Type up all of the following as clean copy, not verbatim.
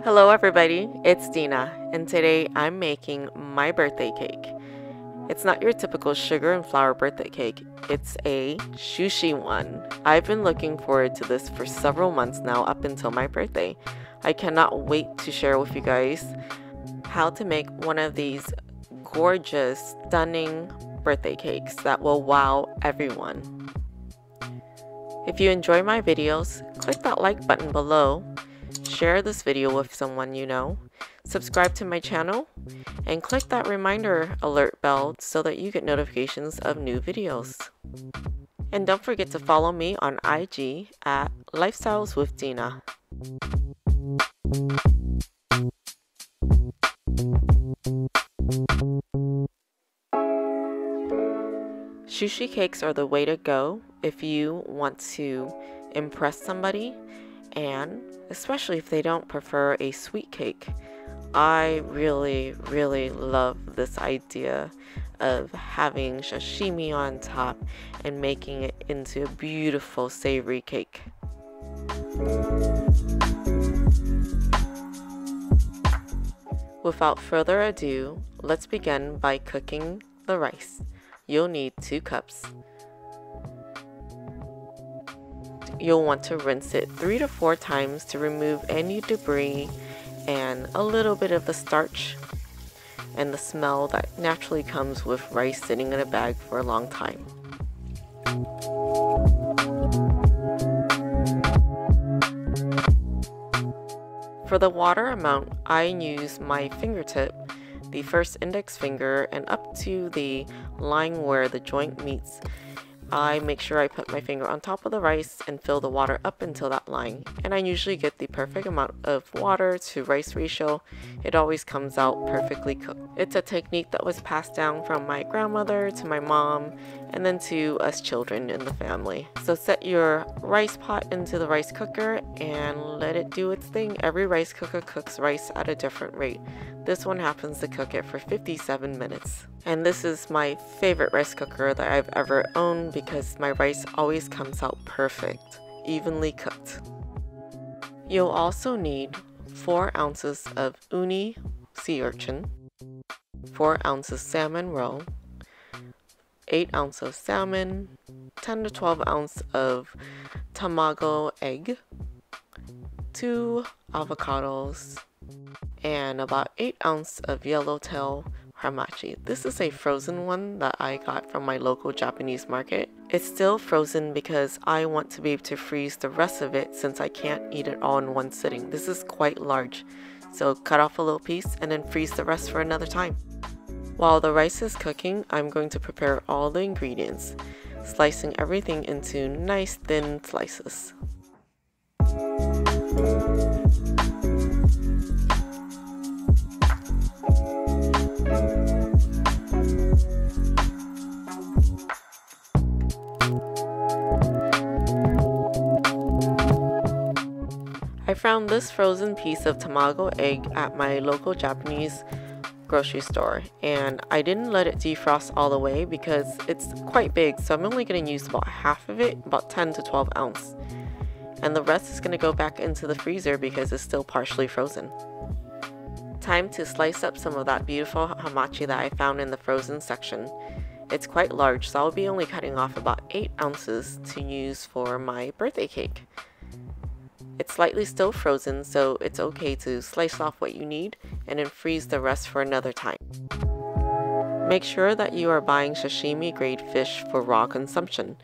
Hello everybody, it's Deana, and today I'm making my birthday cake. It's not your typical sugar and flour birthday cake, it's a sushi one. I've been looking forward to this for several months now up until my birthday. I cannot wait to share with you guys how to make one of these gorgeous, stunning birthday cakes that will wow everyone. If you enjoy my videos, click that like button below. Share this video with someone you know, subscribe to my channel, and click that reminder alert bell so that you get notifications of new videos. And don't forget to follow me on IG at Lifestyles with Deana. Sushi cakes are the way to go if you want to impress somebody, and especially if they don't prefer a sweet cake. I really love this idea of having sashimi on top and making it into a beautiful savory cake. Without further ado, let's begin by cooking the rice. You'll need 2 cups. You'll want to rinse it 3 to 4 times to remove any debris and a little bit of the starch and the smell that naturally comes with rice sitting in a bag for a long time. For the water amount, I use my fingertip, the first index finger, and up to the line where the joint meets. I make sure I put my finger on top of the rice and fill the water up until that line. And I usually get the perfect amount of water to rice ratio. It always comes out perfectly cooked. It's a technique that was passed down from my grandmother to my mom and then to us children in the family. So set your rice pot into the rice cooker and let it do its thing. Every rice cooker cooks rice at a different rate. This one happens to cook it for 57 minutes. And this is my favorite rice cooker that I've ever owned because my rice always comes out perfect, evenly cooked. You'll also need 4 ounces of uni sea urchin, 4 ounces salmon roe, 8 ounces of salmon, 10 to 12 ounces of tamago egg, 2 avocados, and about 8 ounces of yellowtail hamachi. This is a frozen one that I got from my local Japanese market. It's still frozen because I want to be able to freeze the rest of it since I can't eat it all in one sitting. This is quite large, so cut off a little piece and then freeze the rest for another time. While the rice is cooking, I'm going to prepare all the ingredients, slicing everything into nice thin slices. I found this frozen piece of tamago egg at my local Japanese grocery store, and I didn't let it defrost all the way because it's quite big, so I'm only going to use about half of it, about 10 to 12 ounces. And the rest is going to go back into the freezer because it's still partially frozen. Time to slice up some of that beautiful hamachi that I found in the frozen section. It's quite large, so I'll be only cutting off about 8 ounces to use for my birthday cake. It's slightly still frozen, so it's okay to slice off what you need and then freeze the rest for another time. Make sure that you are buying sashimi grade fish for raw consumption.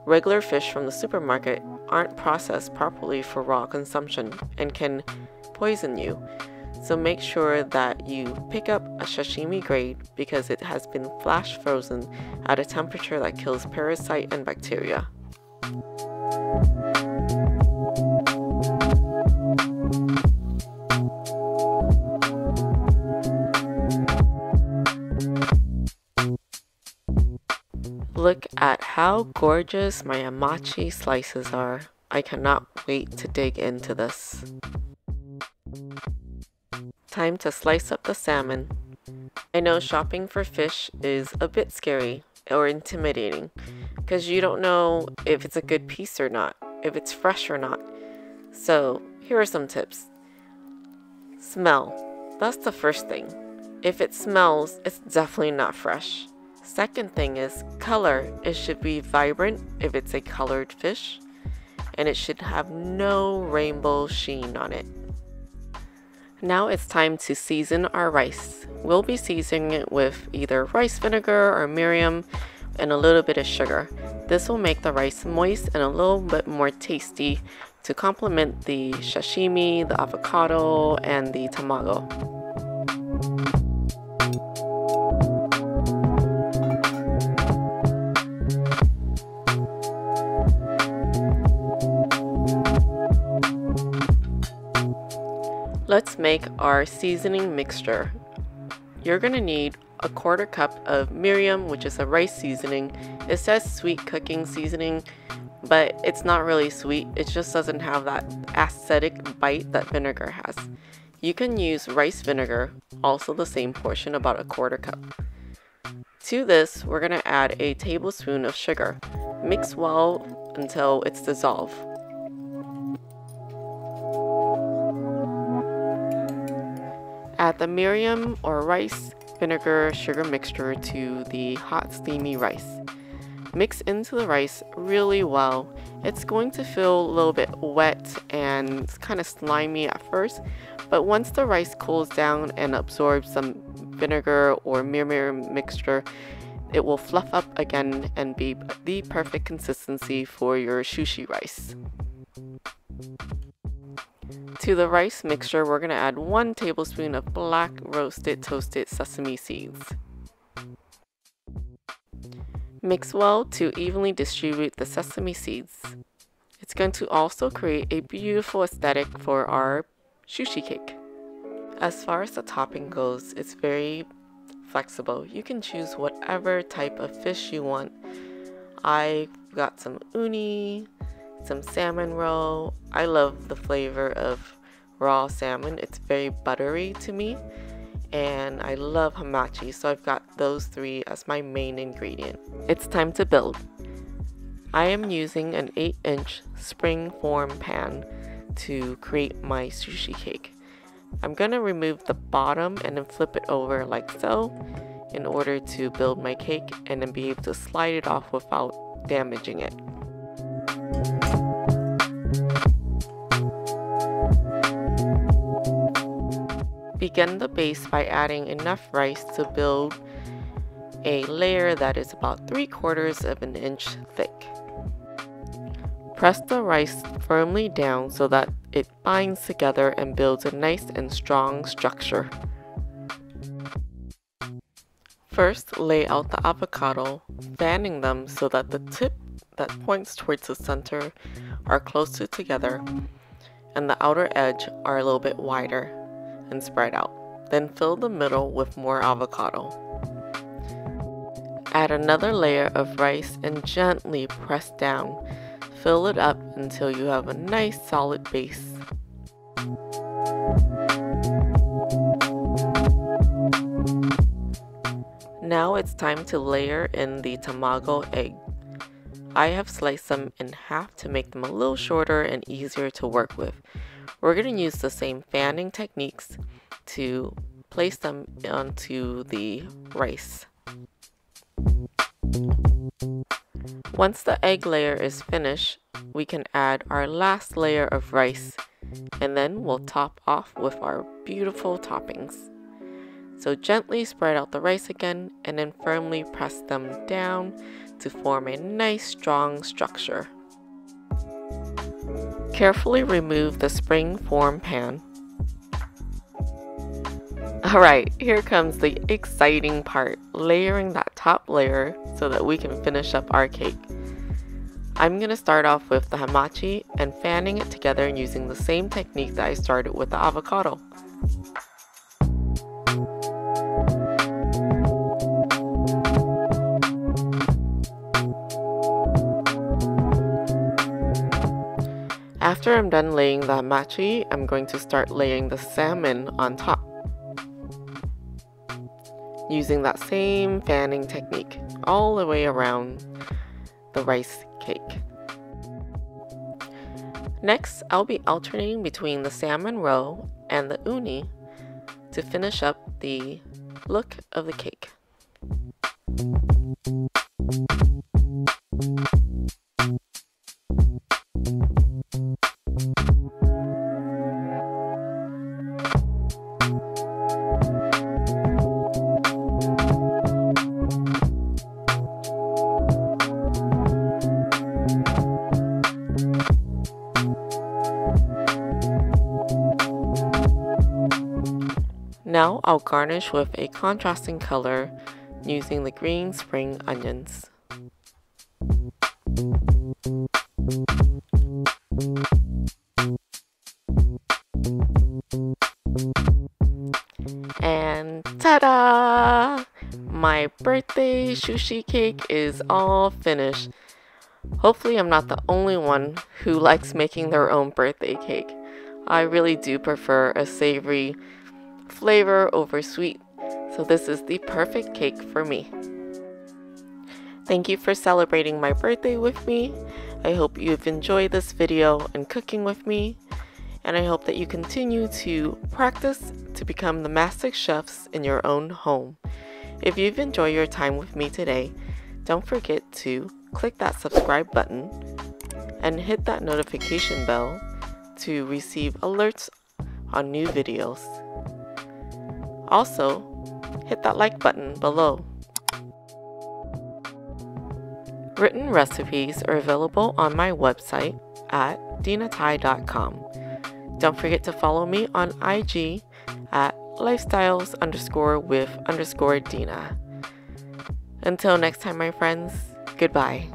Regular fish from the supermarket aren't processed properly for raw consumption and can poison you. So make sure that you pick up a sashimi grade because it has been flash frozen at a temperature that kills parasite and bacteria. Look at how gorgeous my hamachi slices are. I cannot wait to dig into this. Time to slice up the salmon. I know shopping for fish is a bit scary or intimidating because you don't know if it's a good piece or not, if it's fresh or not. So here are some tips. Smell. That's the first thing. If it smells, it's definitely not fresh. Second thing is color. It should be vibrant if it's a colored fish, and it should have no rainbow sheen on it. Now it's time to season our rice. We'll be seasoning it with either rice vinegar or Mirin and a little bit of sugar. This will make the rice moist and a little bit more tasty to complement the sashimi, the avocado, and the tamago. Let's make our seasoning mixture. You're gonna need a 1/4 cup of Mirin, which is a rice seasoning. It says sweet cooking seasoning, but it's not really sweet. It just doesn't have that acidic bite that vinegar has. You can use rice vinegar, also the same portion, about a 1/4 cup. To this, we're gonna add a tablespoon of sugar. Mix well until it's dissolved. Add the Mirin or rice vinegar sugar mixture to the hot steamy rice. Mix into the rice really well. It's going to feel a little bit wet and kind of slimy at first, but once the rice cools down and absorbs some vinegar or Mirin mixture, it will fluff up again and be the perfect consistency for your sushi rice. To the rice mixture, we're going to add 1 tablespoon of black roasted toasted sesame seeds. Mix well to evenly distribute the sesame seeds. It's going to also create a beautiful aesthetic for our sushi cake. As far as the topping goes, it's very flexible. You can choose whatever type of fish you want. I got some uni, some salmon roe. I love the flavor of raw salmon. It's very buttery to me, and I love hamachi, so I've got those 3 as my main ingredient. It's time to build. I am using an 8-inch spring form pan to create my sushi cake. I'm gonna remove the bottom and then flip it over like so in order to build my cake and then be able to slide it off without damaging it. Begin the base by adding enough rice to build a layer that is about 3/4 of an inch thick. Press the rice firmly down so that it binds together and builds a nice and strong structure. First, lay out the avocado, fanning them so that the tip that points towards the center are closer together and the outer edge are a little bit wider and spread out. Then fill the middle with more avocado. Add another layer of rice and gently press down. Fill it up until you have a nice solid base. Now it's time to layer in the tamago egg. I have sliced them in half to make them a little shorter and easier to work with. We're going to use the same fanning techniques to place them onto the rice. Once the egg layer is finished, we can add our last layer of rice, and then we'll top off with our beautiful toppings. So gently spread out the rice again and then firmly press them down to form a nice strong structure. Carefully remove the spring form pan. Alright, here comes the exciting part, layering that top layer so that we can finish up our cake. I'm going to start off with the hamachi and fanning it together using the same technique that I started with the avocado. After I'm done laying the hamachi, I'm going to start laying the salmon on top, using that same fanning technique all the way around the rice cake. Next, I'll be alternating between the salmon roe and the uni to finish up the look of the cake. Now I'll garnish with a contrasting color using the green spring onions. And ta-da! My birthday sushi cake is all finished. Hopefully I'm not the only one who likes making their own birthday cake. I really do prefer a savory flavor over sweet, so this is the perfect cake for me. Thank you for celebrating my birthday with me. I hope you've enjoyed this video and cooking with me, and I hope that you continue to practice to become the master chefs in your own home. If you've enjoyed your time with me today, don't forget to click that subscribe button and hit that notification bell to receive alerts on new videos. Also, hit that like button below. Written recipes are available on my website at deanathai.com. Don't forget to follow me on IG at lifestyles_with_Deana. Until next time, my friends, goodbye.